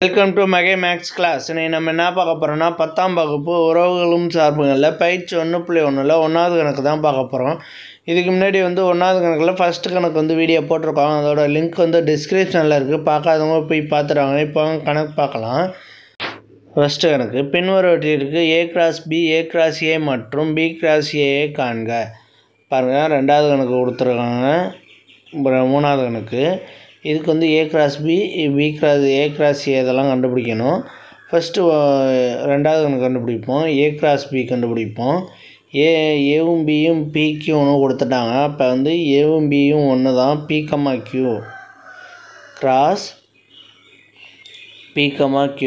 Welcome to மகே maths class. இன்னைக்கு நம்ம என்ன பார்க்க போகிறோம்னா 10ஆம் வகுப்பு உறவுகளும் சார்புகளில் பயிற்சி 1.1ல் 1வது கணக்கு தான் பார்க்க போகிறோம். இதுக்கு முன்னாடி 1வது கணக்கில் ஃபஸ்ட்டு கணக்கு வீடியோ போட்டிருக்கோம். அதோட லிங்க் டிஸ்கிரிப்ஷனில் இருக்குது. பார்க்காதவங்க போய் பார்த்துருவாங்க. இப்போ கணக்கு பார்க்கலாம். ஃபஸ்ட்டு கணக்கு பின்வருவற்றிற்கு A cross B A cross A மற்றும் B கிராஸ் ஏயை காண்க. பாருங்கள், 2வது கணக்கு கொடுத்துருக்காங்க. 3வது கணக்கு இதுக்கு A cross B B cross A cross A இதெல்லாம் கண்டுபிடிக்கணும். ஃபஸ்ட்டு 2வது கணக்கு கண்டுபிடிப்போம். A கிராஸ் B கண்டுபிடிப்போம். ஏவும் பியும் பிக்கு ஒன்று கொடுத்துட்டாங்க. அப்போ ஏவும் பியும் ஒன்று தான். P, Q cross P, Q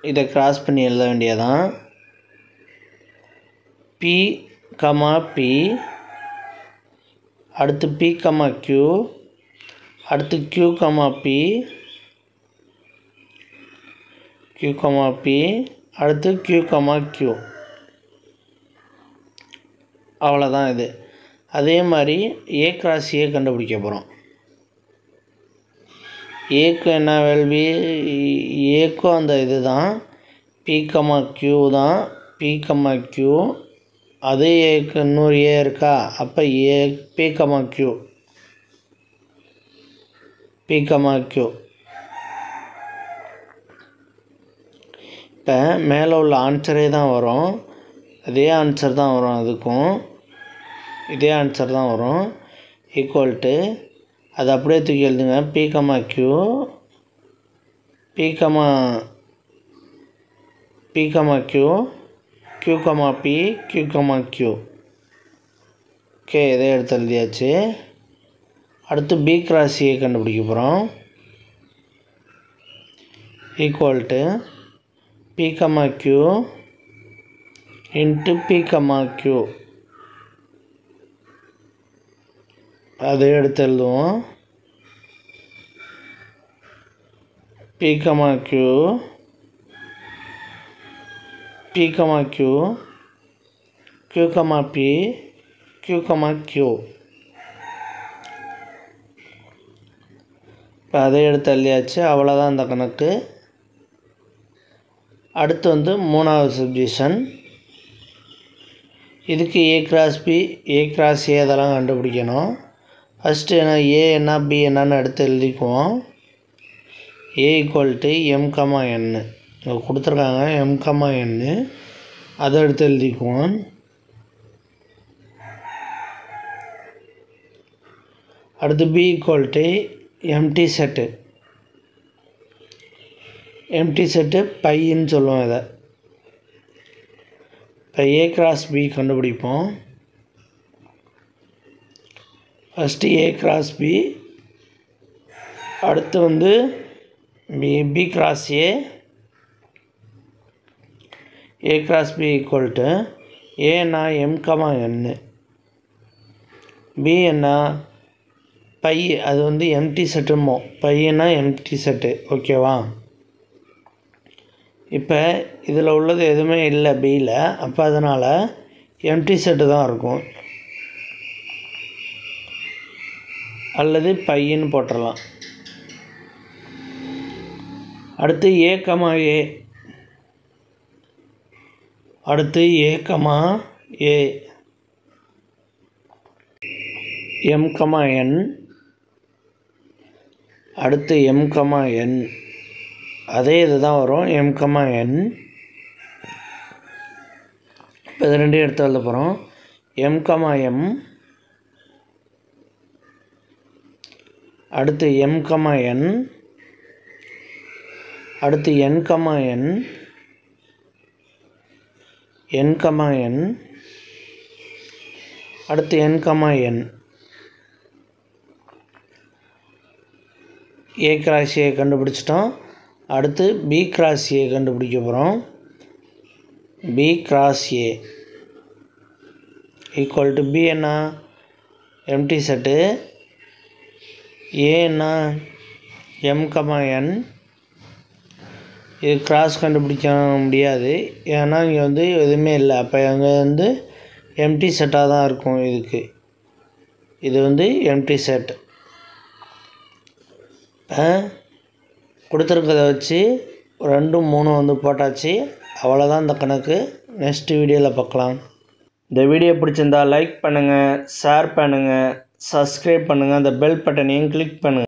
இதை கிராஸ் பண்ணி எழுத வேண்டியதான். P, P அடுத்து P, Q அடுத்து Q, P அடுத்து Q, அவ்வளோதான் இது. அதே மாதிரி A கிராஸ் A கண்டுபிடிக்க போகிறோம். ஏக்கு என்ன வேல்வி? ஏக்கும் அந்த இது தான் P, Q தான். P, Q அதே ஏக்கு இன்னொரு ஏ இருக்கா? அப்போ P, Q இப்போ மேலே உள்ள ஆன்சரே தான் வரும். அதே ஆன்சர் தான் வரும். அதுக்கும் இதே ஆன்சர் தான் வரும். ஈக்குவல் டு அது அப்படியே தூக்கி எழுதுங்க. P, Q P, Q okay, இதே எடுத்து எழுதியாச்சு. அடுத்து B கிராஸ் A கண்டுபிடிக்க போகிறோம். Equal to P, Q into P, Q அதை எடுத்து எழுதுவோம். P, Q Q இப்போ அதை எடுத்து எழுதியாச்சு. அவ்வளோதான் இந்த கணக்கு. அடுத்து 3வது சப்டிவிஷன். இதுக்கு A cross B A cross A அதெல்லாம் கண்டுபிடிக்கணும். ஃபஸ்ட்டு A என்ன B என்னன்னு எடுத்து எழுதிக்குவோம். A equal to M, N இங்கே கொடுத்துருக்காங்க. M, N அதை எடுத்து எழுதிக்குவோம். அடுத்து B equal to empty set பைன்னு சொல்லுவோம் இதை. இப்போ A கிராஸ் B கண்டுபிடிப்போம். ஃபஸ்ட்டு A கிராஸ் B அடுத்து B cross A cross B equal to ஏன்னா M, N B என்ன பை, அது எம்டி செட்டுமோ. பையனா எம்டி செட்டு. ஓகேவா? இப்போ இதில் உள்ளது எதுவுமே இல்லை பியில். அப்போ அதனால் எம்டி செட்டு தான் இருக்கும். அல்லது பையன்னு போட்டுடலாம். அடுத்து A, அடுத்து A, M, N அடுத்து M, N அதே இது தான் வரும். M, N இப்போ இது ரெண்டையும் எடுத்து எழுத போகிறோம். M, M அடுத்து M, N அடுத்து N, N அடுத்து N, N A cross A கண்டுபிடிச்சிட்டோம். அடுத்து B கிராஸ் A கண்டுபிடிக்க போகிறோம். B cross A equal to B என்ன எம்டி செட்டு. A என்ன M, N இது கிராஸ் கண்டுபிடிக்க முடியாது. ஏன்னா இங்கே எதுவுமே இல்லை. அப்போ அங்கே எம்டி செட்டாக தான் இருக்கும். இதுக்கு இது எம்டி செட். இப்போ கொடுத்துருக்கதை வச்சு 2 3 வந்து போட்டாச்சு. அவ்வளோதான் இந்த கணக்கு. நெக்ஸ்ட் வீடியோவில் பார்க்கலாம். இந்த வீடியோ பிடிச்சிருந்தா லைக் பண்ணுங்கள், ஷேர் பண்ணுங்கள், சப்ஸ்கிரைப் பண்ணுங்கள், அந்த பெல் பட்டனையும் கிளிக் பண்ணுங்கள்.